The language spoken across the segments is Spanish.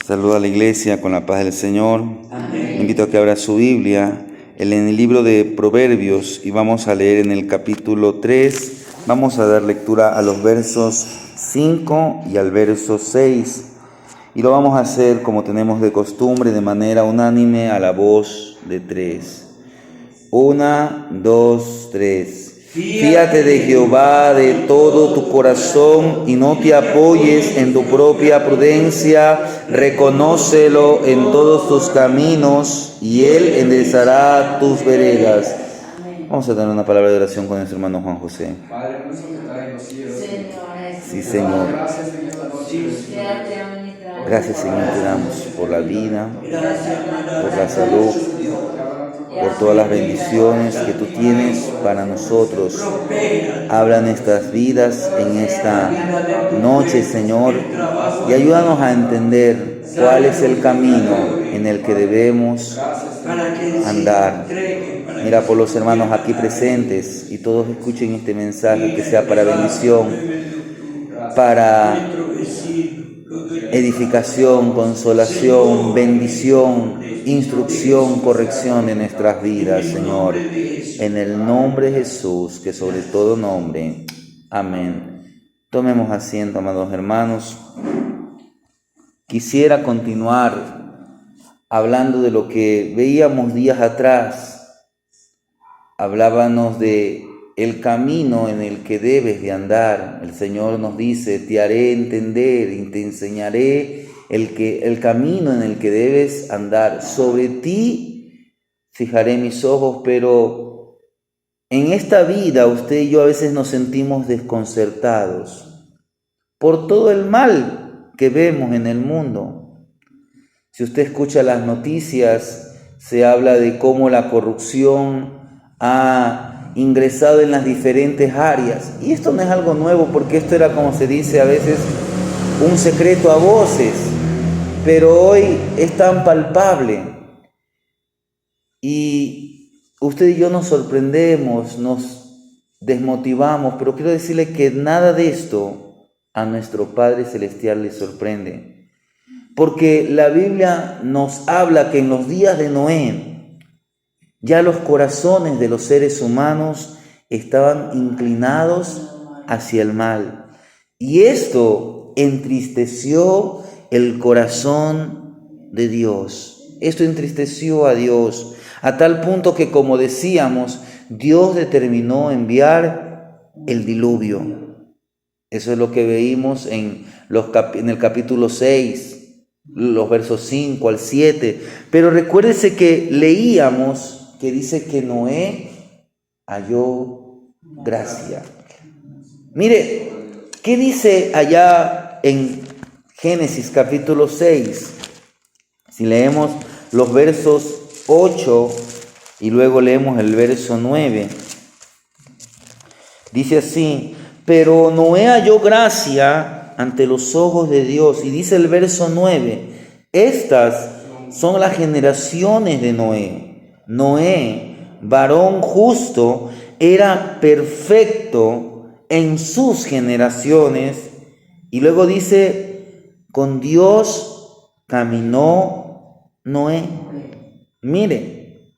Saluda a la iglesia con la paz del Señor. Amén. Invito a que abra su Biblia en el libro de Proverbios y vamos a leer en el capítulo 3. Vamos a dar lectura a los versos 5 y al verso 6. Y lo vamos a hacer como tenemos de costumbre, de manera unánime, a la voz de 3. 1, 2, 3. Fíate de Jehová de todo tu corazón y no te apoyes en tu propia prudencia. Reconócelo en todos tus caminos y Él enderezará tus veredas. Vamos a tener una palabra de oración con nuestro hermano Juan José. Padre nuestro que estás en los cielos. Sí, Señor. Gracias en esta noche. Gracias, Señor, te damos por la vida, por la salud, por todas las bendiciones que tú tienes para nosotros. Habla nuestras vidas en esta noche, Señor, y ayúdanos a entender cuál es el camino en el que debemos andar. Mira por los hermanos aquí presentes y todos escuchen este mensaje, que sea para bendición, para edificación, consolación, bendición, instrucción, corrección de nuestras vidas, Señor. En el nombre de Jesús, que sobre todo nombre. Amén. Tomemos asiento, amados hermanos. Quisiera continuar hablando de lo que veíamos días atrás. Hablábamos de el camino en el que debes de andar. El Señor nos dice: te haré entender y te enseñaré el camino en el que debes andar. Sobre ti fijaré mis ojos. Pero en esta vida usted y yo a veces nos sentimos desconcertados por todo el mal que vemos en el mundo. Si usted escucha las noticias, se habla de cómo la corrupción ha ingresado en las diferentes áreas. Y esto no es algo nuevo, porque esto era, como se dice a veces, un secreto a voces, pero hoy es tan palpable. Y usted y yo nos sorprendemos, nos desmotivamos, pero quiero decirle que nada de esto a nuestro Padre Celestial le sorprende. Porque la Biblia nos habla que en los días de Noé, ya los corazones de los seres humanos estaban inclinados hacia el mal. Y esto entristeció el corazón de Dios. Esto entristeció a Dios, a tal punto que, como decíamos, Dios determinó enviar el diluvio. Eso es lo que veíamos en el capítulo 6, los versos 5 al 7. Pero recuérdese que leíamos que dice que Noé halló gracia. Mire, ¿qué dice allá en Génesis capítulo 6? Si leemos los versos 8 y luego leemos el verso 9. Dice así: pero Noé halló gracia ante los ojos de Dios. Y dice el verso 9: estas son las generaciones de Noé. Noé, varón justo, era perfecto en sus generaciones. Y luego dice: con Dios caminó Noé. Mire,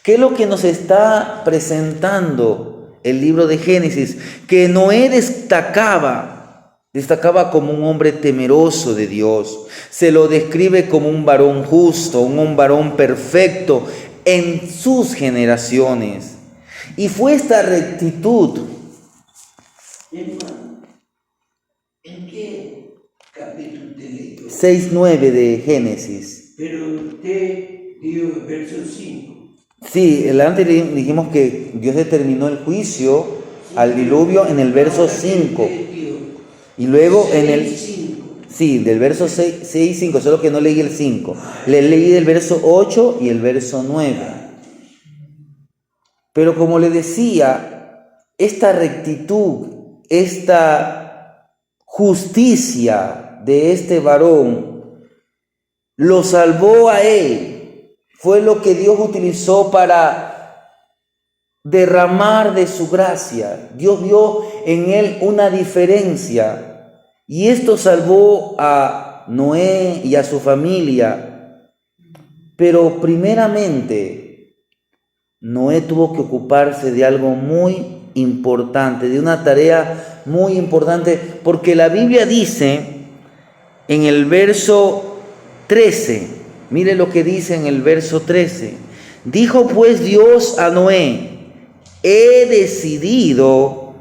¿qué es lo que nos está presentando el libro de Génesis? Que Noé destacaba como un hombre temeroso de Dios. Se lo describe como un varón justo, un varón perfecto en sus generaciones. Y fue esta rectitud. Hermano, ¿en qué capítulo te leyó? 6:9 de Génesis. Pero usted dio verso 5. Sí, antes dijimos que Dios determinó el juicio al diluvio en el verso 5. Y luego en el... Sí, del verso 6 y 5, solo que no leí el 5. Le leí del verso 8 y el verso 9. Pero como le decía, esta rectitud, esta justicia de este varón lo salvó a él. Fue lo que Dios utilizó para derramar de su gracia. Dios vio en él una diferencia. Y esto salvó a Noé y a su familia. Pero primeramente, Noé tuvo que ocuparse de algo muy importante, de una tarea muy importante, porque la Biblia dice en el verso 13, mire lo que dice en el verso 13. Dijo pues Dios a Noé: he decidido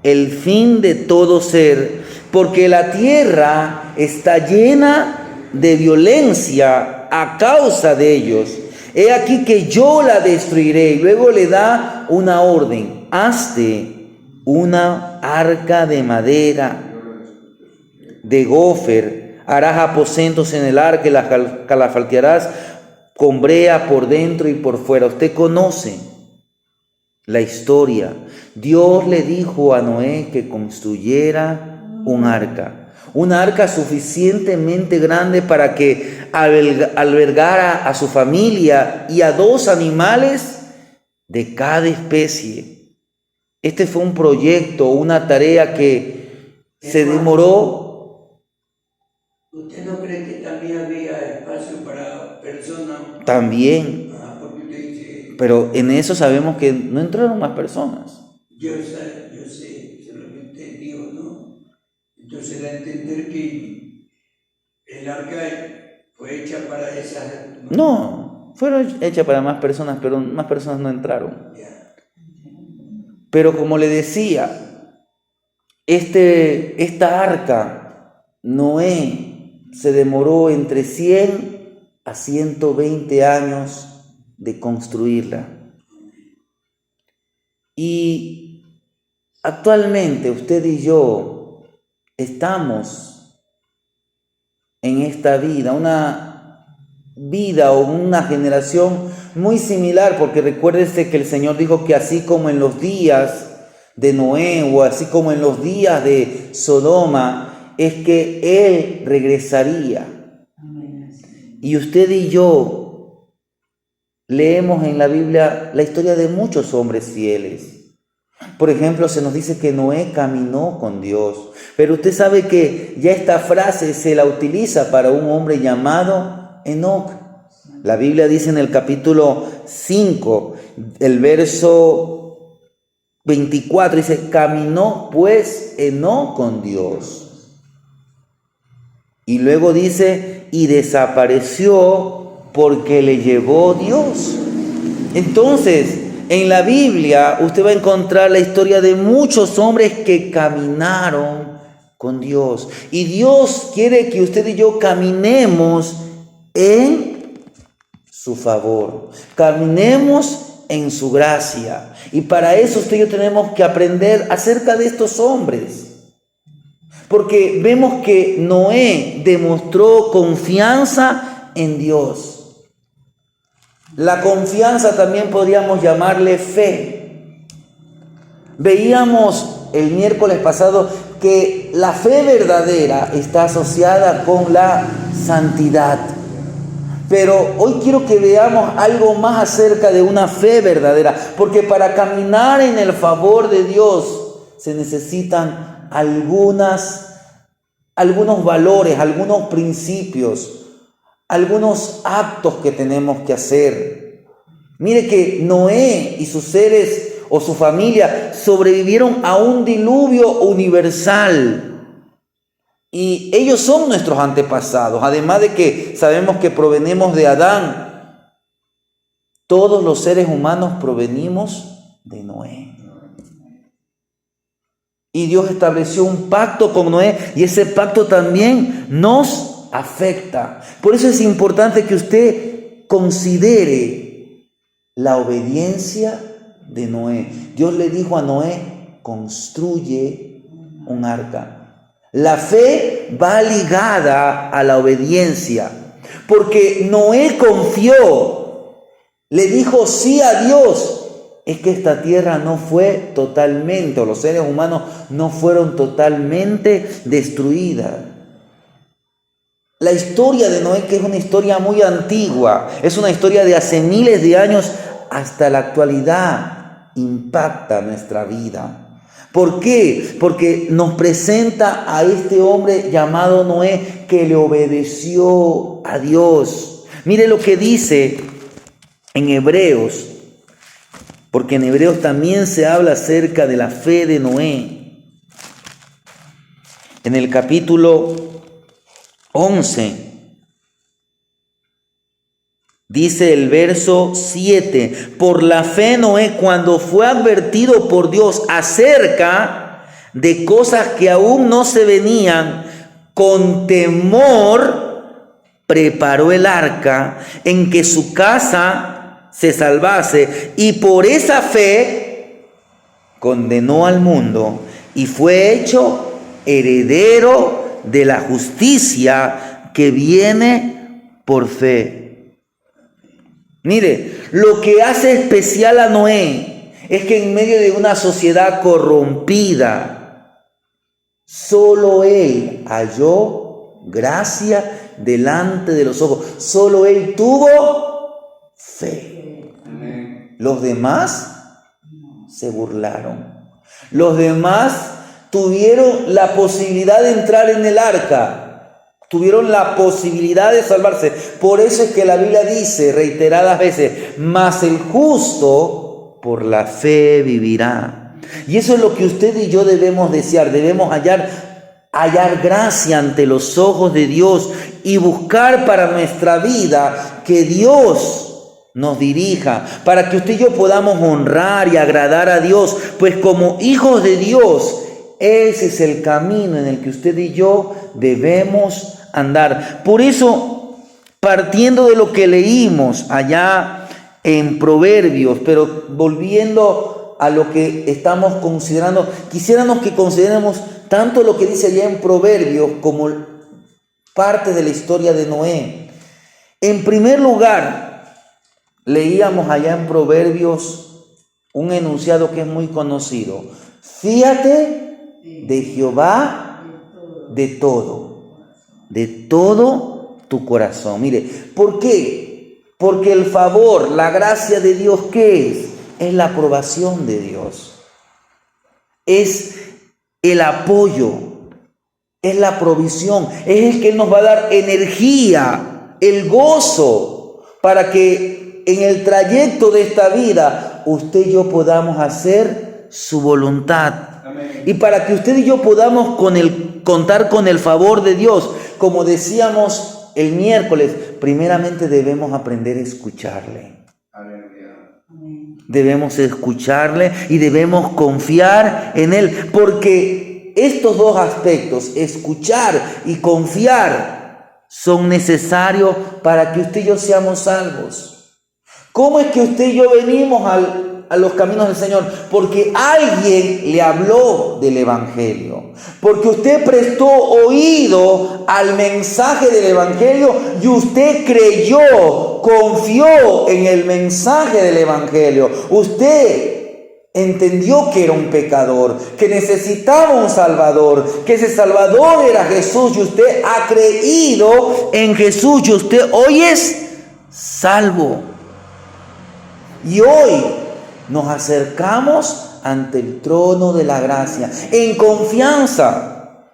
el fin de todo ser, porque la tierra está llena de violencia a causa de ellos. He aquí que yo la destruiré. Y luego le da una orden: hazte una arca de madera de gofer, harás aposentos en el arca y la calafalquearás con brea por dentro y por fuera. Usted conoce la historia. Dios le dijo a Noé que construyera una arca suficientemente grande para que albergara a su familia y a 2 animales de cada especie. Este fue un proyecto, una tarea que se demoró. ¿Usted no cree que también había espacio para personas? También. Porque usted dice, pero en eso sabemos que no entraron más personas. yo sé, solamente Dios, ¿no? Entonces da a entender que el arca fue hecha para esas. No, fueron hechas para más personas, pero más personas no entraron. Ya. Pero como le decía, esta arca, Noé se demoró entre 100 a 120 años de construirla. Y actualmente usted y yo estamos en esta vida, una vida o una generación muy similar, porque recuérdese que el Señor dijo que así como en los días de Noé o así como en los días de Sodoma, es que Él regresaría. Y usted y yo leemos en la Biblia la historia de muchos hombres fieles. Por ejemplo, se nos dice que Noé caminó con Dios. Pero usted sabe que ya esta frase se la utiliza para un hombre llamado Enoc. La Biblia dice en el capítulo 5, el verso 24, dice: caminó pues Enoc con Dios. Y luego dice: y desapareció porque le llevó Dios. Entonces, en la Biblia usted va a encontrar la historia de muchos hombres que caminaron con Dios. Y Dios quiere que usted y yo caminemos en su favor. Caminemos en su gracia. Y para eso usted y yo tenemos que aprender acerca de estos hombres. Porque vemos que Noé demostró confianza en Dios. La confianza también podríamos llamarle fe. Veíamos el miércoles pasado que la fe verdadera está asociada con la santidad. Pero hoy quiero que veamos algo más acerca de una fe verdadera, porque para caminar en el favor de Dios se necesitan algunos valores, algunos principios, algunos actos que tenemos que hacer. Mire que Noé y sus seres o su familia sobrevivieron a un diluvio universal. Y ellos son nuestros antepasados. Además de que sabemos que provenimos de Adán. Todos los seres humanos provenimos de Noé. Y Dios estableció un pacto con Noé. Y ese pacto también nos afecta. Por eso es importante que usted considere la obediencia de Noé. Dios le dijo a Noé: construye un arca. La fe va ligada a la obediencia, porque Noé confió, le dijo sí a Dios. Es que esta tierra no fue totalmente, o los seres humanos no fueron totalmente destruidas. La historia de Noé, que es una historia muy antigua, es una historia de hace miles de años, hasta la actualidad impacta nuestra vida. ¿Por qué? Porque nos presenta a este hombre llamado Noé que le obedeció a Dios. Mire lo que dice en Hebreos, porque en Hebreos también se habla acerca de la fe de Noé. En el capítulo 11, dice el verso 7, por la fe Noé, cuando fue advertido por Dios acerca de cosas que aún no se venían, con temor preparó el arca en que su casa se salvase, y por esa fe condenó al mundo y fue hecho heredero de la justicia que viene por fe. Mire, lo que hace especial a Noé es que en medio de una sociedad corrompida, solo él halló gracia delante de los ojos. Solo él tuvo fe. Amén. Los demás se burlaron. Los demás tuvieron la posibilidad de entrar en el arca. Tuvieron la posibilidad de salvarse. Por eso es que la Biblia dice reiteradas veces, mas el justo por la fe vivirá. Y eso es lo que usted y yo debemos desear. Debemos hallar gracia ante los ojos de Dios y buscar para nuestra vida que Dios nos dirija, para que usted y yo podamos honrar y agradar a Dios, pues como hijos de Dios, ese es el camino en el que usted y yo debemos andar. Por eso, partiendo de lo que leímos allá en Proverbios, pero volviendo a lo que estamos considerando, quisiéramos que consideremos tanto lo que dice allá en Proverbios como parte de la historia de Noé. En primer lugar, leíamos allá en Proverbios un enunciado que es muy conocido: fíate de Jehová de todo tu corazón. Mire, ¿por qué? Porque el favor, la gracia de Dios, ¿qué es? Es la aprobación de Dios. Es el apoyo, es la provisión, es el que nos va a dar energía, el gozo, para que en el trayecto de esta vida usted y yo podamos hacer su voluntad. Amén. Y para que usted y yo podamos contar con el favor de Dios, como decíamos el miércoles, primeramente debemos aprender a escucharle. Aleluya. Debemos escucharle y debemos confiar en Él, porque estos dos aspectos, escuchar y confiar, son necesarios para que usted y yo seamos salvos. ¿Cómo es que usted y yo venimos a los caminos del Señor? Porque alguien le habló del Evangelio, porque usted prestó oído al mensaje del Evangelio y usted creyó, confió en el mensaje del Evangelio. Usted entendió que era un pecador, que necesitaba un Salvador, que ese Salvador era Jesús, y usted ha creído en Jesús y usted hoy es salvo. Y hoy nos acercamos ante el trono de la gracia en confianza.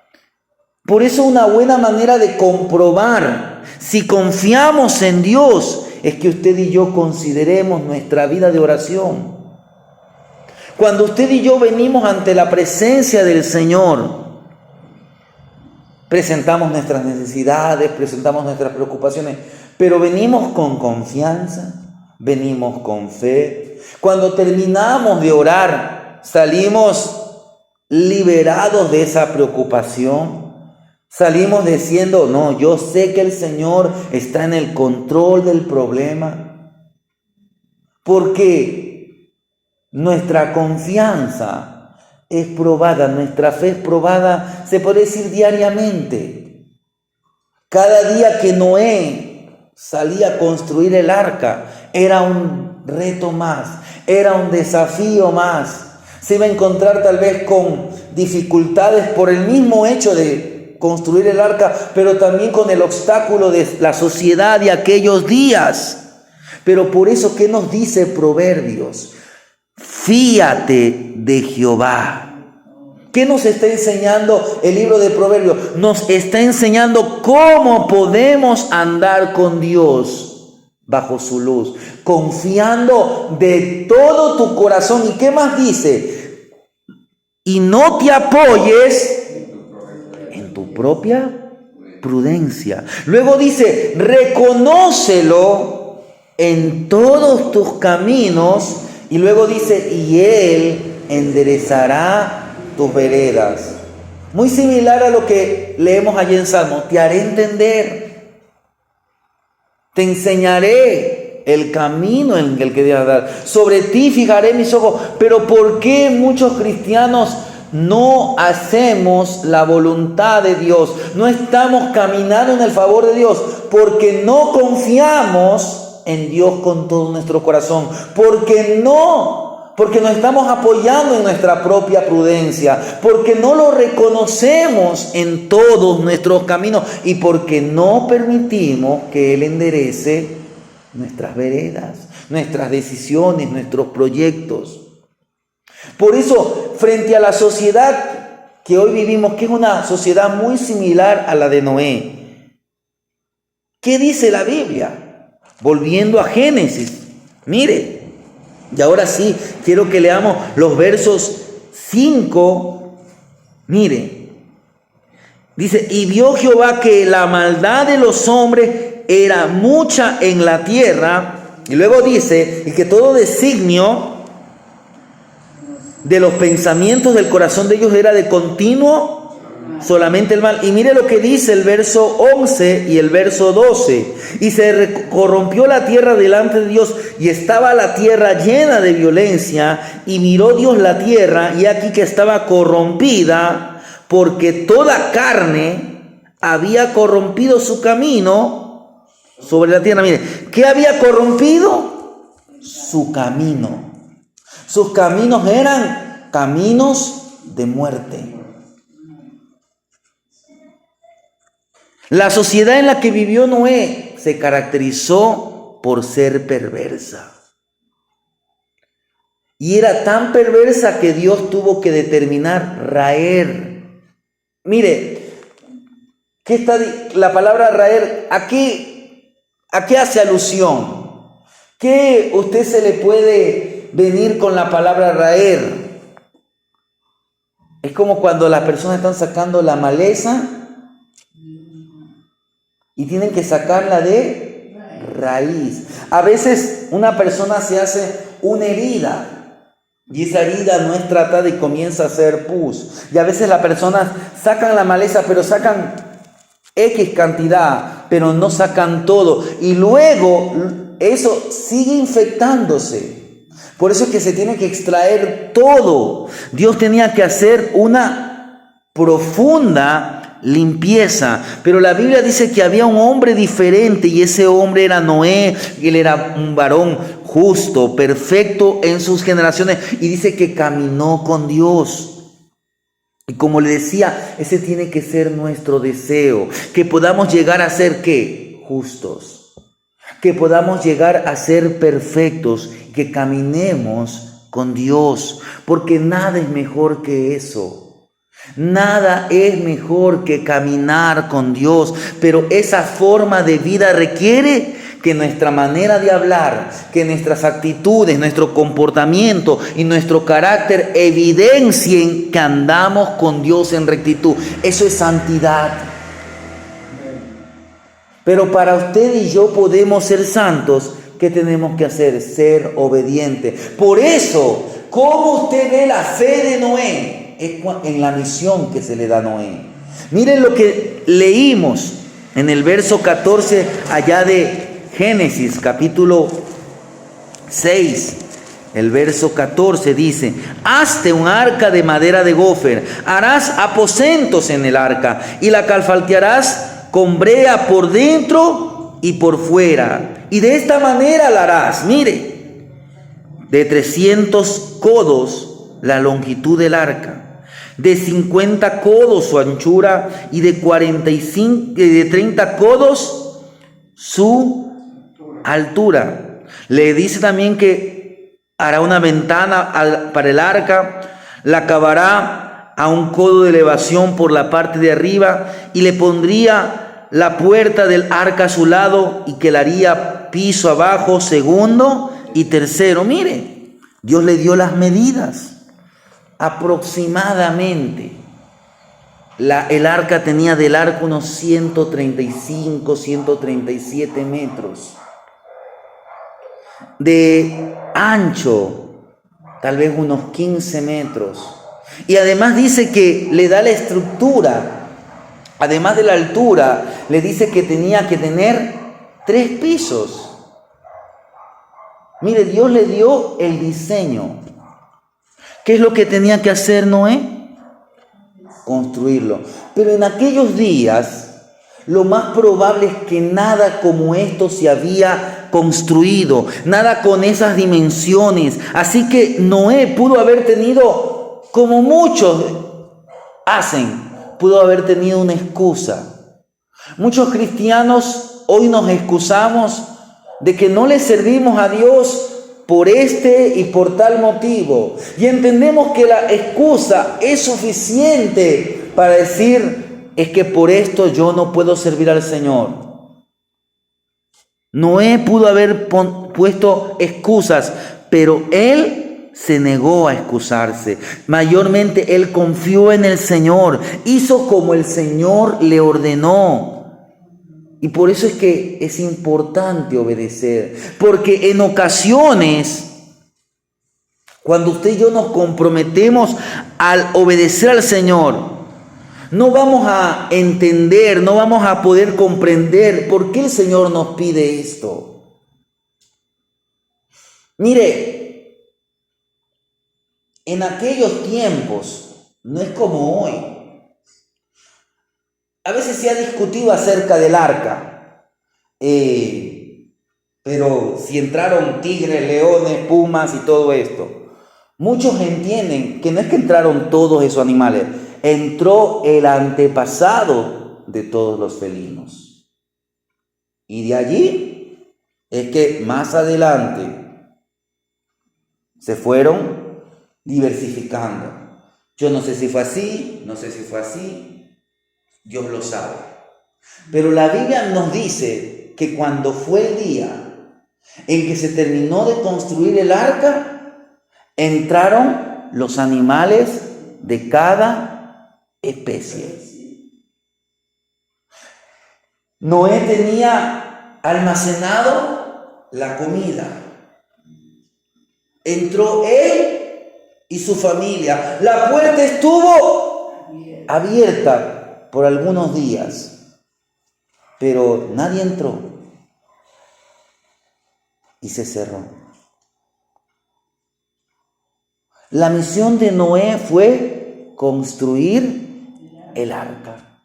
Por eso una buena manera de comprobar si confiamos en Dios es que usted y yo consideremos nuestra vida de oración. Cuando usted y yo venimos ante la presencia del Señor, presentamos nuestras necesidades, presentamos nuestras preocupaciones, pero venimos con confianza, venimos con fe. Cuando terminamos de orar, salimos liberados de esa preocupación. Salimos diciendo, no, yo sé que el Señor está en el control del problema. Porque nuestra confianza es probada, nuestra fe es probada, se puede decir diariamente. Cada día que Noé salía a construir el arca, era un reto más, era un desafío más. Se iba a encontrar tal vez con dificultades por el mismo hecho de construir el arca, pero también con el obstáculo de la sociedad de aquellos días. Pero por eso, ¿qué nos dice Proverbios? Fíate de Jehová ¿Qué nos está enseñando el libro de Proverbios? Nos está enseñando cómo podemos andar con Dios bajo su luz, confiando de todo tu corazón. ¿Y qué más dice? Y no te apoyes en tu propia prudencia. Luego dice, reconócelo en todos tus caminos. Y luego dice, y Él enderezará tus veredas. Muy similar a lo que leemos allí en Salmo. Te haré entender, te enseñaré el camino en el que debes andar. Sobre ti fijaré mis ojos. Pero ¿por qué muchos cristianos no hacemos la voluntad de Dios? No estamos caminando en el favor de Dios porque no confiamos en Dios con todo nuestro corazón, porque nos estamos apoyando en nuestra propia prudencia, porque no lo reconocemos en todos nuestros caminos y porque no permitimos que Él enderece nuestras veredas, nuestras decisiones, nuestros proyectos. Por eso, frente a la sociedad que hoy vivimos, que es una sociedad muy similar a la de Noé, ¿qué dice la Biblia? Volviendo a Génesis, mire, y ahora sí, quiero que leamos los versos 5, mire, dice, y vio Jehová que la maldad de los hombres era mucha en la tierra, y luego dice, y que todo designio de los pensamientos del corazón de ellos era de continuo solamente el mal. Y mire lo que dice el verso 11 y el verso 12. Y se corrompió la tierra delante de Dios, y estaba la tierra llena de violencia, y miró Dios la tierra, y aquí que estaba corrompida, porque toda carne había corrompido su camino sobre la tierra. Mire, ¿qué había corrompido? Su camino. Sus caminos eran caminos de muerte. La sociedad en la que vivió Noé se caracterizó por ser perversa. Y era tan perversa que Dios tuvo que determinar raer. Mire, ¿qué está la palabra raer? ¿A qué hace alusión? ¿Qué usted se le puede venir con la palabra raer? Es como cuando las personas están sacando la maleza y tienen que sacarla de raíz. A veces una persona se hace una herida y esa herida no es tratada y comienza a hacer pus. Y a veces las personas sacan la maleza, pero sacan X cantidad, pero no sacan todo. Y luego eso sigue infectándose. Por eso es que se tiene que extraer todo. Dios tenía que hacer una profunda limpieza, pero la Biblia dice que había un hombre diferente, y ese hombre era Noé. Él era un varón justo, perfecto en sus generaciones, y dice que caminó con Dios. Y como le decía, ese tiene que ser nuestro deseo, que podamos llegar a ser ¿qué? Justos, que podamos llegar a ser perfectos, que caminemos con Dios, porque nada es mejor que eso. Nada es mejor que caminar con Dios, pero esa forma de vida requiere que nuestra manera de hablar, que nuestras actitudes, nuestro comportamiento y nuestro carácter evidencien que andamos con Dios en rectitud. Eso es santidad. Pero para usted y yo podemos ser santos, ¿qué tenemos que hacer? Ser obedientes. Por eso, ¿cómo usted ve la fe de Noé? Es en la misión que se le da a Noé. Miren lo que leímos en el verso 14 allá de Génesis capítulo 6. El verso 14 dice: hazte un arca de madera de gofer, harás aposentos en el arca y la calfaltearás con brea por dentro y por fuera. Y de esta manera la harás, mire, de 300 codos la longitud del arca, de 50 codos su anchura y de 30 codos su altura. Le dice también que hará una ventana para el arca, la acabará a un codo de elevación por la parte de arriba y le pondría la puerta del arca a su lado y que la haría piso abajo, segundo y tercero. Mire, Dios le dio las medidas. Aproximadamente el arca tenía del arca unos 135, 137 metros. De ancho, tal vez unos 15 metros. Y además dice que le da la estructura, además de la altura, le dice que tenía que tener 3 pisos. Mire, Dios le dio el diseño. ¿Qué es lo que tenía que hacer Noé? Construirlo. Pero en aquellos días, lo más probable es que nada como esto se había construido, nada con esas dimensiones. Así que Noé pudo haber tenido, como muchos hacen, pudo haber tenido una excusa. Muchos cristianos hoy nos excusamos de que no le servimos a Dios por este y por tal motivo. Y entendemos que la excusa es suficiente para decir, es que por esto yo no puedo servir al Señor. Noé pudo haber puesto excusas, pero él se negó a excusarse. Mayormente él confió en el Señor, hizo como el Señor le ordenó. Y por eso es que es importante obedecer, porque en ocasiones, cuando usted y yo nos comprometemos al obedecer al Señor, no vamos a entender, no vamos a poder comprender por qué el Señor nos pide esto. Mire, en aquellos tiempos, no es como hoy. A veces se ha discutido acerca del arca, pero si entraron tigres, leones, pumas y todo esto, muchos entienden que no es que entraron todos esos animales, entró el antepasado de todos los felinos. Y de allí es que más adelante se fueron diversificando. Yo no sé si fue así, no sé si fue así. Dios lo sabe. Pero la Biblia nos dice que cuando fue el día en que se terminó de construir el arca, entraron los animales de cada especie. Noé tenía almacenado la comida. Entró él y su familia. La puerta estuvo abierta por algunos días, pero nadie entró y se cerró. La misión de Noé fue construir el arca.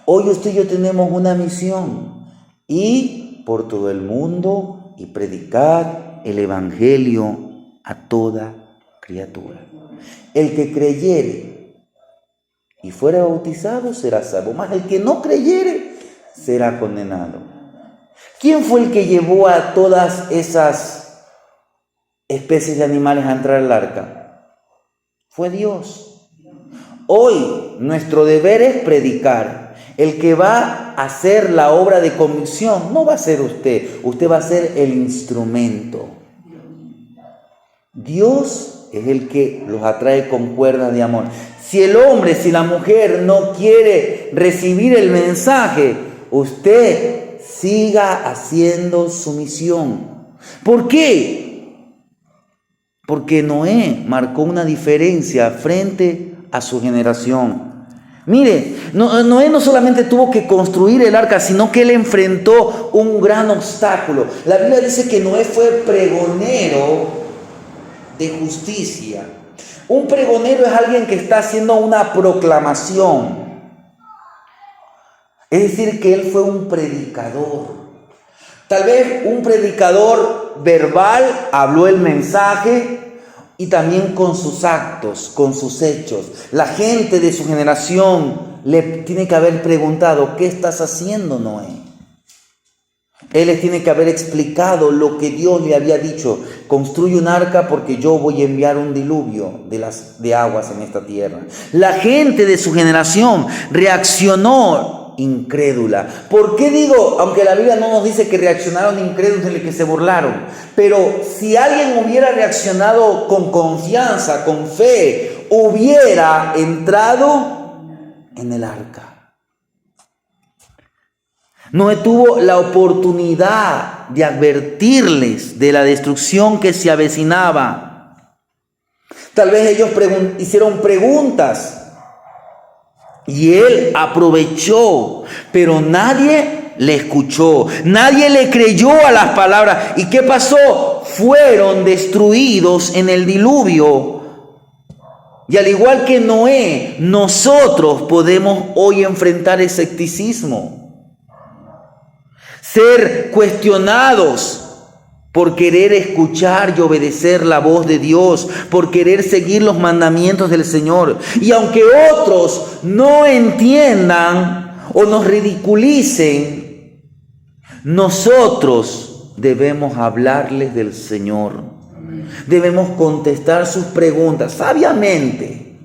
Hoy usted y yo tenemos una misión: ir por todo el mundo y predicar el evangelio a toda criatura. El que creyere y fuera bautizado será salvo, mas el que no creyere será condenado. ¿Quién fue el que llevó a todas esas especies de animales a entrar al arca? Fue Dios. Hoy nuestro deber es predicar. El que va a hacer la obra de convicción no va a ser usted, usted va a ser el instrumento. Dios es el que los atrae con cuerdas de amor. Si el hombre, si la mujer no quiere recibir el mensaje, usted siga haciendo su misión. ¿Por qué? Porque Noé marcó una diferencia frente a su generación. Mire, Noé no solamente tuvo que construir el arca, sino que él enfrentó un gran obstáculo. La Biblia dice que Noé fue pregonero de justicia. Un pregonero es alguien que está haciendo una proclamación. Es decir, que él fue un predicador. Tal vez un predicador verbal habló el mensaje y también con sus actos, con sus hechos. La gente de su generación le tiene que haber preguntado: ¿qué estás haciendo, Noé? Él les tiene que haber explicado lo que Dios le había dicho. Construye un arca porque yo voy a enviar un diluvio de aguas en esta tierra. La gente de su generación reaccionó incrédula. ¿Por qué digo? Aunque la Biblia no nos dice que reaccionaron incrédulos en el que se burlaron. Pero si alguien hubiera reaccionado con confianza, con fe, hubiera entrado en el arca. Noé tuvo la oportunidad de advertirles de la destrucción que se avecinaba. Tal vez ellos hicieron preguntas y él aprovechó, pero nadie le escuchó, nadie le creyó a las palabras. ¿Y qué pasó? Fueron destruidos en el diluvio. Y al igual que Noé, nosotros podemos hoy enfrentar escepticismo. Ser cuestionados por querer escuchar y obedecer la voz de Dios, por querer seguir los mandamientos del Señor. Y aunque otros no entiendan o nos ridiculicen, nosotros debemos hablarles del Señor. Debemos contestar sus preguntas sabiamente,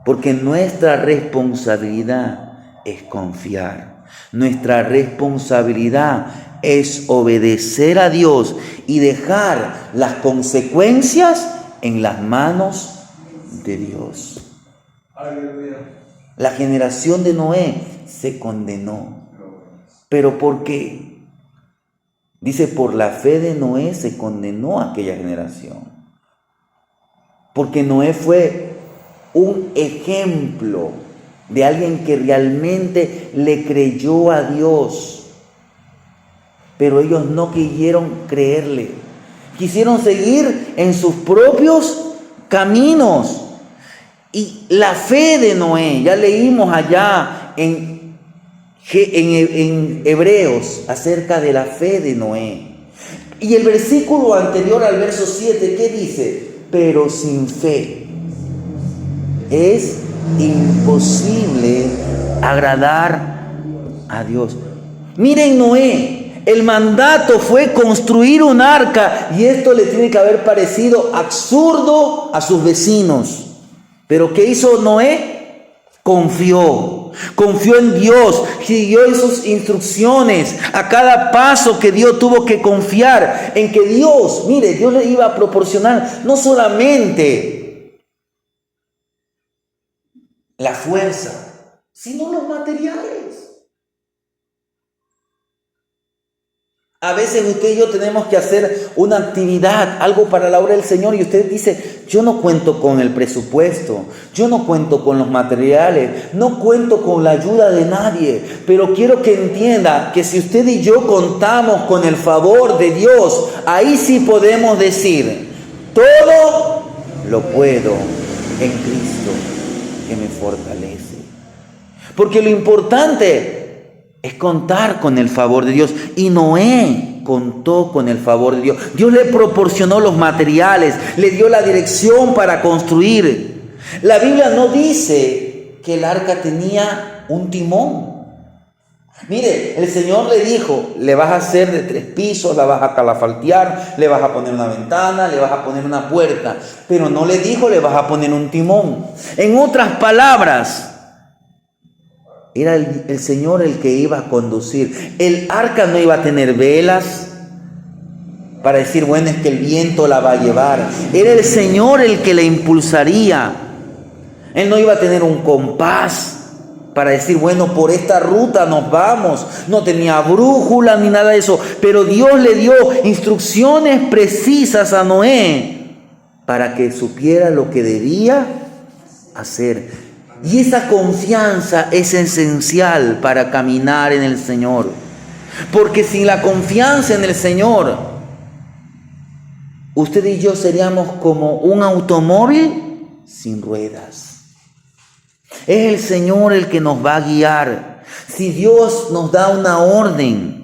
porque nuestra responsabilidad es confiar. Nuestra responsabilidad es obedecer a Dios y dejar las consecuencias en las manos de Dios. Aleluya. La generación de Noé se condenó. ¿Pero por qué? Dice, por la fe de Noé se condenó aquella generación. Porque Noé fue un ejemplo de alguien que realmente le creyó a Dios. Pero ellos no quisieron creerle. Quisieron seguir en sus propios caminos. Y la fe de Noé, ya leímos allá en Hebreos acerca de la fe de Noé. Y el versículo anterior al verso 7, ¿qué dice? Pero sin fe es imposible agradar a Dios. Miren Noé, el mandato fue construir un arca y esto le tiene que haber parecido absurdo a sus vecinos. Pero ¿qué hizo Noé? Confió en Dios, siguió en sus instrucciones. A cada paso que dio tuvo que confiar en que Dios, mire, Dios le iba a proporcionar no solamente la fuerza, sino los materiales. A veces usted y yo tenemos que hacer una actividad, algo para la obra del Señor, y usted dice, yo no cuento con el presupuesto, yo no cuento con los materiales, no cuento con la ayuda de nadie, pero quiero que entienda que si usted y yo contamos con el favor de Dios, ahí sí podemos decir, todo lo puedo en Cristo que me fortalece. Porque lo importante es contar con el favor de Dios. Y Noé contó con el favor de Dios. Dios le proporcionó los materiales, le dio la dirección para construir. La Biblia no dice que el arca tenía un timón. Mire, el Señor le dijo, le vas a hacer de 3 pisos, la vas a calafaltear, le vas a poner una ventana, le vas a poner una puerta. Pero no le dijo, le vas a poner un timón. En otras palabras, era el Señor el que iba a conducir. El arca no iba a tener velas para decir, bueno, es que el viento la va a llevar. Era el Señor el que la impulsaría. Él no iba a tener un compás para decir, bueno, por esta ruta nos vamos. No tenía brújula ni nada de eso. Pero Dios le dio instrucciones precisas a Noé para que supiera lo que debía hacer. Y esa confianza es esencial para caminar en el Señor. Porque sin la confianza en el Señor, usted y yo seríamos como un automóvil sin ruedas. Es el Señor el que nos va a guiar. Si Dios nos da una orden,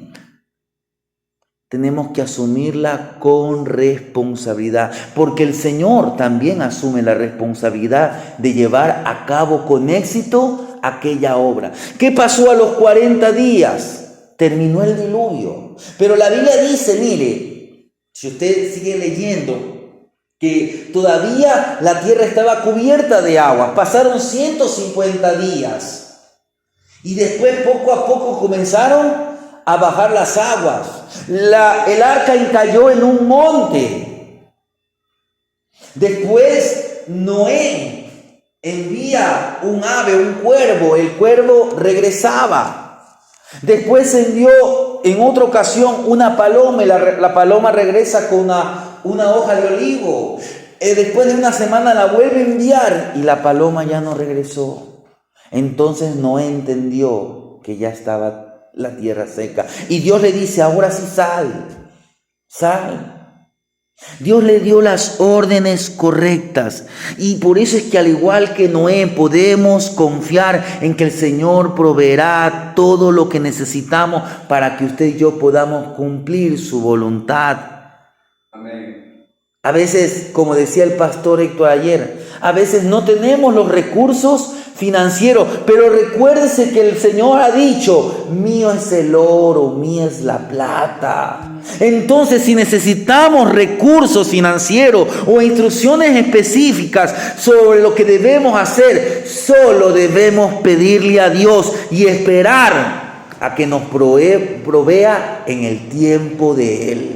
tenemos que asumirla con responsabilidad, porque el Señor también asume la responsabilidad de llevar a cabo con éxito aquella obra. ¿Qué pasó a los 40 días? terminó el diluvio. Pero la Biblia dice, mire, si usted sigue leyendo, que todavía la tierra estaba cubierta de agua. Pasaron 150 días. Y después poco a poco comenzaron a bajar las aguas. El arca cayó en un monte. Después Noé envía un ave, un cuervo. El cuervo regresaba. Después envió en otra ocasión una paloma y la paloma regresa con una hoja de olivo. Después de una semana la vuelve a enviar y la paloma ya no regresó. Entonces Noé entendió que ya estaba la tierra seca. Y Dios le dice, ahora sí sal. Dios le dio las órdenes correctas. Y por eso es que al igual que Noé podemos confiar en que el Señor proveerá todo lo que necesitamos para que usted y yo podamos cumplir su voluntad. Amén. A veces, como decía el pastor Héctor ayer, a veces no tenemos los recursos financieros, pero recuérdese que el Señor ha dicho, mío es el oro, mía es la plata. Entonces, si necesitamos recursos financieros o instrucciones específicas sobre lo que debemos hacer, solo debemos pedirle a Dios y esperar a que nos provea en el tiempo de Él.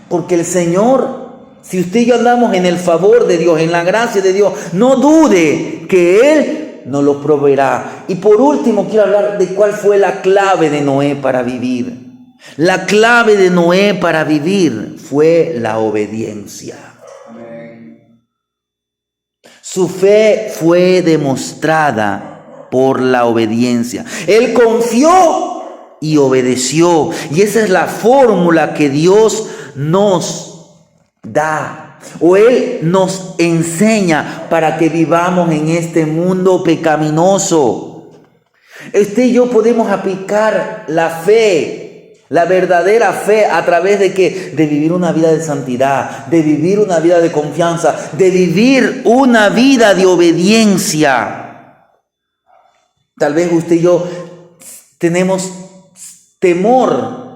Porque el Señor, si usted y yo andamos en el favor de Dios, en la gracia de Dios, no dude que Él nos lo proveerá. Y por último, quiero hablar de cuál fue la clave de Noé para vivir. La clave de Noé para vivir fue la obediencia. Amén. Su fe fue demostrada por la obediencia. Él confió y obedeció. Y esa es la fórmula que Dios nos da, o Él nos enseña para que vivamos en este mundo pecaminoso. Usted y yo podemos aplicar la fe, la verdadera fe, a través de ¿qué? De vivir una vida de santidad, de vivir una vida de confianza, de vivir una vida de obediencia. Tal vez usted y yo tenemos temor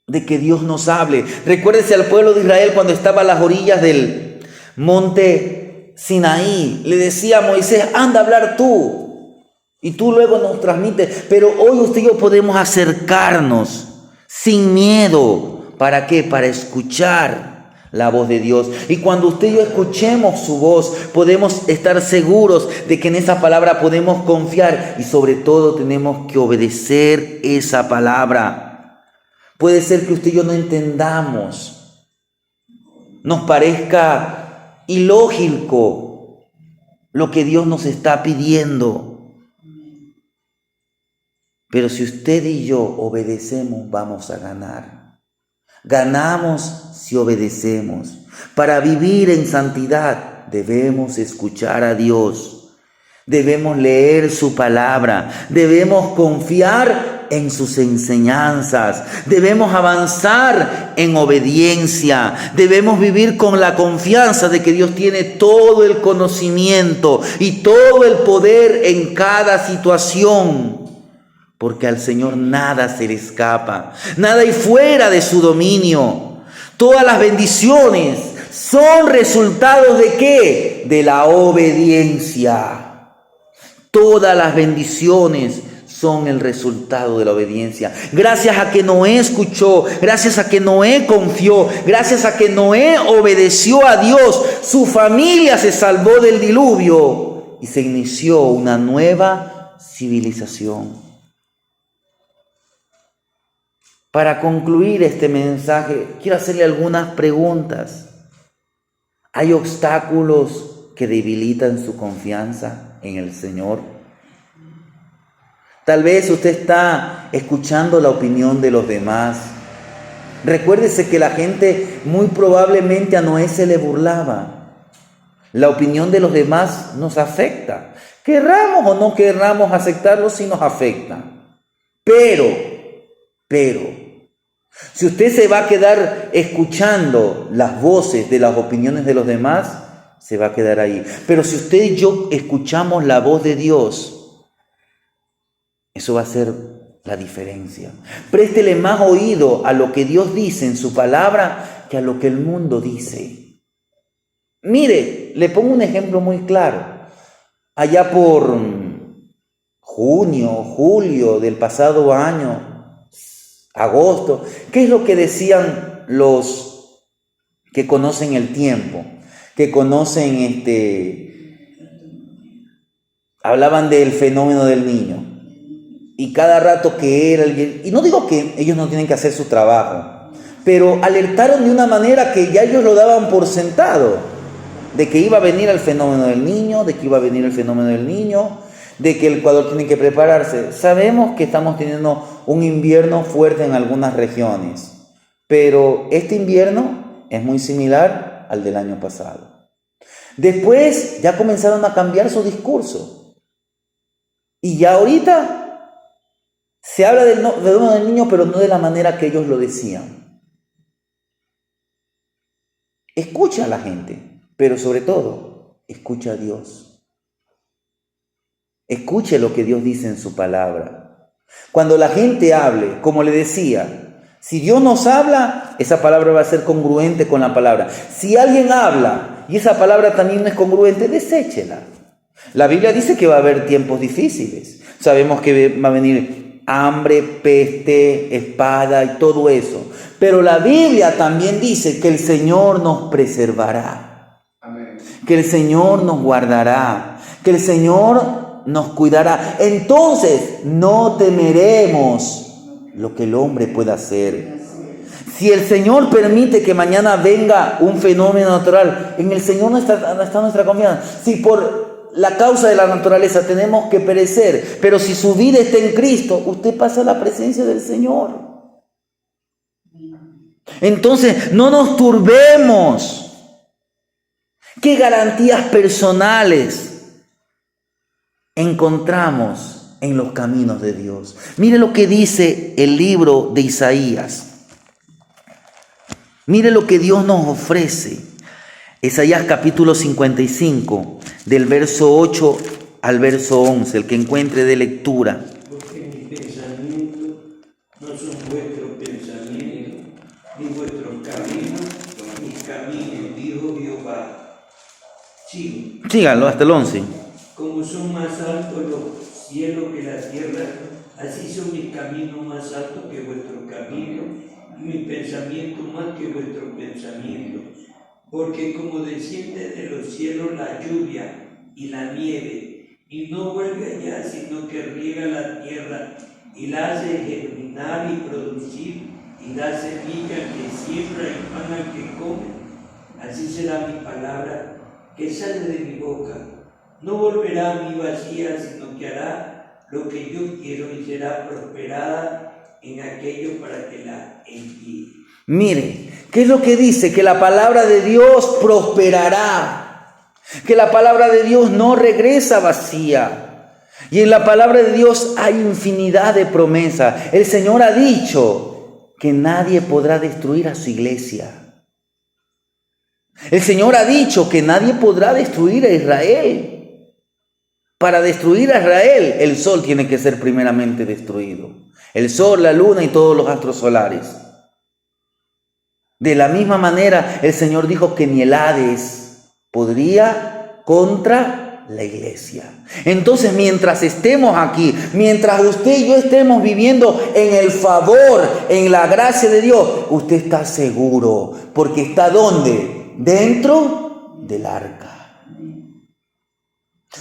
de que Dios nos hable. Recuérdese al pueblo de Israel cuando estaba a las orillas del monte Sinaí. Le decía a Moisés, anda a hablar tú. Y tú luego nos transmites. Pero hoy usted y yo podemos acercarnos sin miedo. ¿Para qué? Para escuchar la voz de Dios. Y cuando usted y yo escuchemos su voz, podemos estar seguros de que en esa palabra podemos confiar. Y sobre todo tenemos que obedecer esa palabra. Puede ser que usted y yo no entendamos, nos parezca ilógico lo que Dios nos está pidiendo. Pero si usted y yo obedecemos, vamos a ganar. Ganamos si obedecemos. Para vivir en santidad debemos escuchar a Dios. Debemos leer su palabra. Debemos confiar en sus enseñanzas. Debemos avanzar en obediencia. Debemos vivir con la confianza de que Dios tiene todo el conocimiento y todo el poder en cada situación. Porque al Señor nada se le escapa. Nada hay fuera de su dominio. Todas las bendiciones son resultados ¿de qué? De la obediencia. Todas las bendiciones son el resultado de la obediencia. Gracias a que Noé escuchó, gracias a que Noé confió, gracias a que Noé obedeció a Dios, su familia se salvó del diluvio y se inició una nueva civilización. Para concluir este mensaje, quiero hacerle algunas preguntas. ¿Hay obstáculos que debilitan su confianza en el Señor? Tal vez usted está escuchando la opinión de los demás. Recuérdese que la gente muy probablemente a Noé se le burlaba. La opinión de los demás nos afecta. Querramos o no querramos aceptarlo, sí nos afecta. Pero, si usted se va a quedar escuchando las voces de las opiniones de los demás, se va a quedar ahí. Pero si usted y yo escuchamos la voz de Dios, eso va a ser la diferencia. Préstele más oído a lo que Dios dice en su palabra que a lo que el mundo dice. Mire, le pongo un ejemplo muy claro. Allá por junio, julio del pasado año, agosto, ¿qué es lo que decían los que conocen el tiempo? Que conocen hablaban del fenómeno del niño. Y cada rato que era, y no digo que ellos no tienen que hacer su trabajo, pero alertaron de una manera que ya ellos lo daban por sentado, de que iba a venir el fenómeno del niño, de que el Ecuador tiene que prepararse. Sabemos que estamos teniendo un invierno fuerte en algunas regiones, pero este invierno es muy similar al del año pasado. Después ya comenzaron a cambiar su discurso. Y ya ahorita se habla del fenómeno del niño, pero no de la manera que ellos lo decían. Escucha a la gente, pero sobre todo, escucha a Dios. Escuche lo que Dios dice en su palabra. Cuando la gente hable, como le decía, si Dios nos habla, esa palabra va a ser congruente con la palabra. Si alguien habla y esa palabra también no es congruente, deséchela. La Biblia dice que va a haber tiempos difíciles. Sabemos que va a venir hambre, peste, espada y todo eso. Pero la Biblia también dice que el Señor nos preservará. Amén. Que el Señor nos guardará. Que el Señor nos cuidará. Entonces no temeremos lo que el hombre pueda hacer. Si el Señor permite que mañana venga un fenómeno natural, en el Señor no está nuestra confianza. Si por la causa de la naturaleza tenemos que perecer, pero si su vida está en Cristo, usted pasa a la presencia del Señor. Entonces no nos turbemos. ¿Qué garantías personales encontramos en los caminos de Dios? Mire lo que dice el libro de Isaías. Mire lo que Dios nos ofrece. Isaías capítulo 55, del verso 8 al verso 11, el que encuentre de lectura. Porque mis pensamientos no son vuestros pensamientos, ni vuestros caminos, mis caminos, dijo Jehová. Sigo. Síganlo hasta el 11. Como son más altos los cielos que la tierra, así son mis caminos más altos que vuestros caminos, y mis pensamientos más que vuestros pensamientos. Porque como desciende de los cielos la lluvia y la nieve, y no vuelve allá, sino que riega la tierra, y la hace germinar y producir, y da semilla al que siembra y pan al que come, así será mi palabra que sale de mi boca. No volverá a mí vacía, sino que hará lo que yo quiero y será prosperada en aquello para que la envíe. Mire, ¿qué es lo que dice? Que la palabra de Dios prosperará. Que la palabra de Dios no regresa vacía. Y en la palabra de Dios hay infinidad de promesas. El Señor ha dicho que nadie podrá destruir a su iglesia. El Señor ha dicho que nadie podrá destruir a Israel. Para destruir a Israel, el sol tiene que ser primeramente destruido. El sol, la luna y todos los astros solares. De la misma manera, el Señor dijo que ni el Hades podría contra la iglesia. Entonces, mientras estemos aquí, mientras usted y yo estemos viviendo en el favor, en la gracia de Dios, usted está seguro, porque está ¿dónde? Dentro del arca.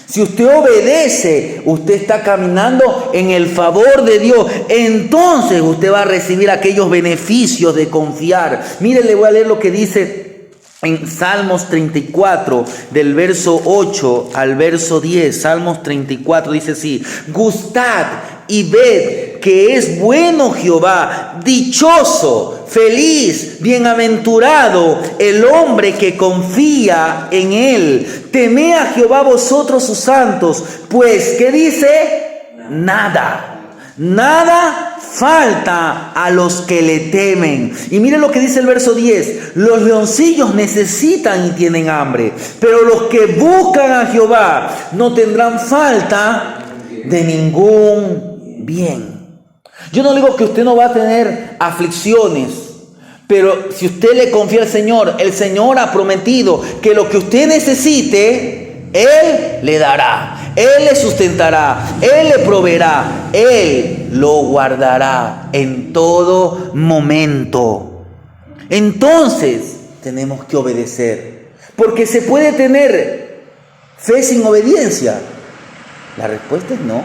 Si usted obedece, usted está caminando en el favor de Dios. Entonces usted va a recibir aquellos beneficios de confiar. Mire, le voy a leer lo que dice en Salmos 34, del verso 8 al verso 10. Salmos 34 dice así: gustad y ved que es bueno Jehová, dichoso, feliz, bienaventurado el hombre que confía en él. Temed a Jehová vosotros sus santos, pues, ¿qué dice? Nada falta a los que le temen. Y mire lo que dice el verso 10. Los leoncillos necesitan y tienen hambre, pero los que buscan a Jehová no tendrán falta de ningún bien. Yo no digo que usted no va a tener aflicciones, pero si usted le confía al Señor, el Señor ha prometido que lo que usted necesite, Él le dará, Él le sustentará, Él le proveerá, Él lo guardará en todo momento. Entonces, tenemos que obedecer, porque se puede tener fe sin obediencia. La respuesta es no.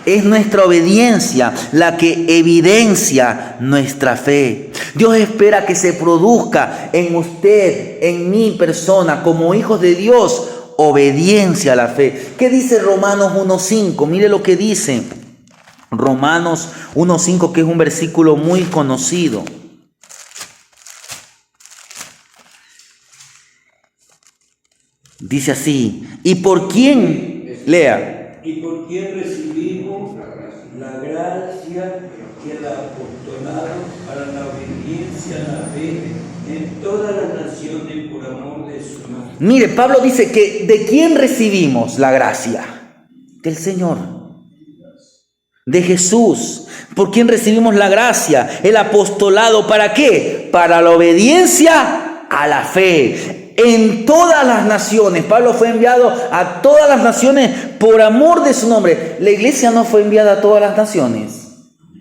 Es nuestra obediencia la que evidencia nuestra fe. Dios espera que se produzca en usted, en mi persona, como hijos de Dios, obediencia a la fe. ¿Qué dice Romanos 1:5? Mire lo que dice Romanos 1:5, que es un versículo muy conocido. Dice así: ¿y por quién? Lea. Y por quien recibimos la gracia y el apostolado para la obediencia a la fe en todas las naciones por amor de su nombre. Mire, Pablo dice que ¿de quién recibimos la gracia? Del Señor, de Jesús. ¿Por quién recibimos la gracia? El apostolado, ¿para qué? Para la obediencia a la fe. En todas las naciones. Pablo fue enviado a todas las naciones por amor de su nombre. La iglesia no fue enviada a todas las naciones,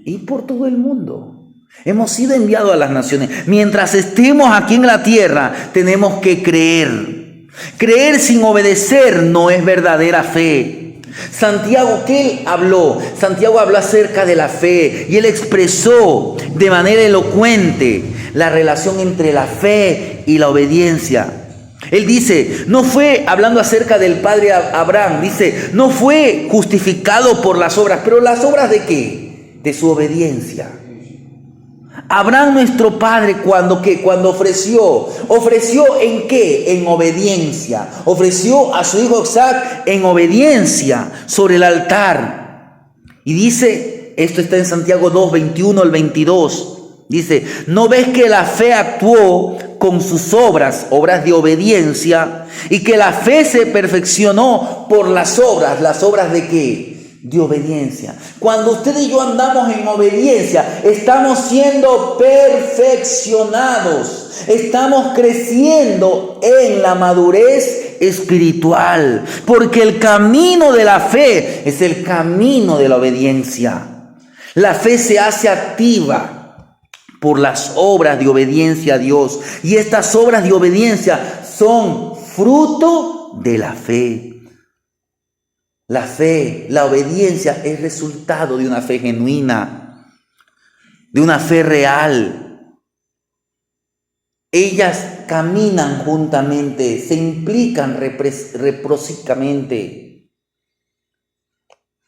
y por todo el mundo. Hemos sido enviados a las naciones. Mientras estemos aquí en la tierra, tenemos que creer. Creer sin obedecer no es verdadera fe. Santiago, ¿qué él habló? Santiago habló acerca de la fe y él expresó de manera elocuente la relación entre la fe y la obediencia. Él dice, no fue, hablando acerca del padre Abraham, dice, no fue justificado por las obras. ¿Pero las obras de qué? De su obediencia. Abraham, nuestro padre, cuando ofreció ¿en qué? En obediencia. Ofreció a su hijo Isaac en obediencia sobre el altar. Y dice, esto está en Santiago 2, 21 al 22. Dice, ¿no ves que la fe actuó con sus obras de obediencia, y que la fe se perfeccionó por las obras de qué? De obediencia. Cuando usted y yo andamos en obediencia, estamos siendo perfeccionados, estamos creciendo en la madurez espiritual, porque el camino de la fe es el camino de la obediencia. La fe se hace activa por las obras de obediencia a Dios. Y estas obras de obediencia son fruto de la fe. La fe, la obediencia es resultado de una fe genuina, de una fe real. Ellas caminan juntamente, se implican recíprocamente.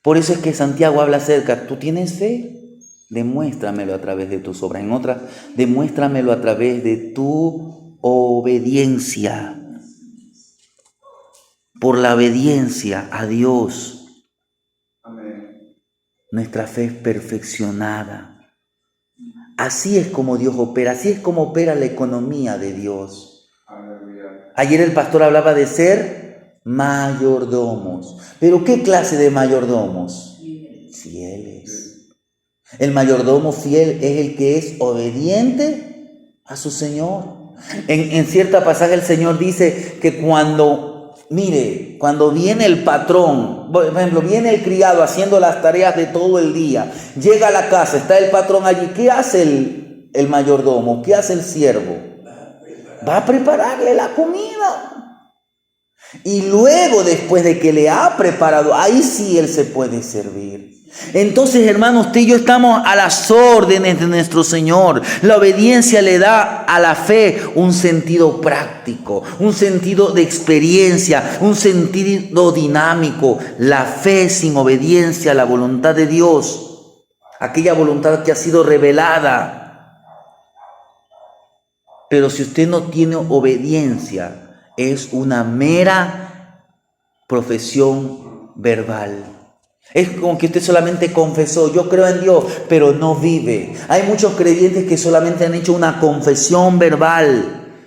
Por eso es que Santiago habla acerca, ¿tú tienes fe? Demuéstramelo a través de tus obras. En otras, demuéstramelo a través de tu obediencia. Por la obediencia a Dios, Amén. nuestra fe es perfeccionada. Así es como Dios opera, así es como opera la economía de Dios. Aleluya. Ayer el pastor hablaba de ser mayordomos. ¿Pero qué clase de mayordomos? Fieles. El mayordomo fiel es el que es obediente a su Señor. En cierta pasaje el Señor dice que cuando viene el patrón, por ejemplo, viene el criado haciendo las tareas de todo el día, llega a la casa, está el patrón allí, ¿qué hace el mayordomo? ¿Qué hace el siervo? Va a prepararle la comida. Y luego, después de que le ha preparado, ahí sí él se puede servir. Entonces, hermanos, usted y yo estamos a las órdenes de nuestro Señor. La obediencia le da a la fe un sentido práctico, un sentido de experiencia, un sentido dinámico. La fe sin obediencia a la voluntad de Dios, aquella voluntad que ha sido revelada. Pero si usted no tiene obediencia, es una mera profesión verbal. Es como que usted solamente confesó, yo creo en Dios, pero no vive. Hay muchos creyentes que solamente han hecho una confesión verbal.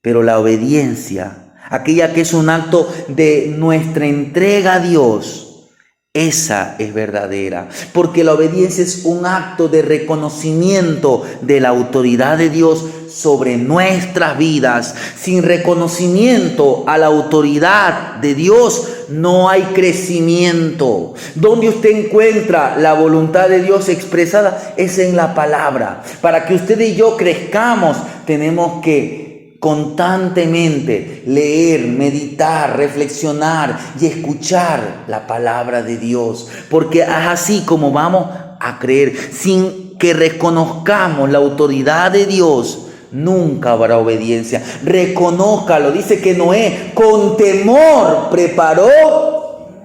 Pero la obediencia, aquella que es un acto de nuestra entrega a Dios, Esa es verdadera, porque la obediencia es un acto de reconocimiento de la autoridad de Dios sobre nuestras vidas. Sin reconocimiento a la autoridad de Dios no hay crecimiento. Donde usted encuentra la voluntad de Dios expresada es en la palabra. Para que usted y yo crezcamos, tenemos que constantemente leer, meditar, reflexionar y escuchar la palabra de Dios, porque es así como vamos a creer. Sin que reconozcamos la autoridad de Dios, nunca habrá obediencia. Reconózcalo. Dice que Noé con temor preparó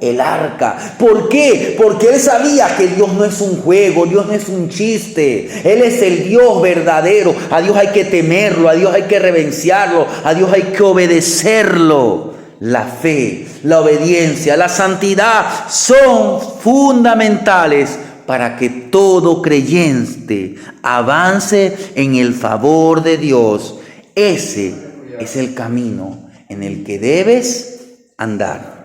el arca. ¿Por qué? Porque él sabía que Dios no es un juego, Dios no es un chiste. Él es el Dios verdadero. A Dios hay que temerlo, a Dios hay que reverenciarlo, a Dios hay que obedecerlo. La fe, la obediencia, la santidad son fundamentales para que todo creyente avance en el favor de Dios. Ese es el camino en el que debes andar.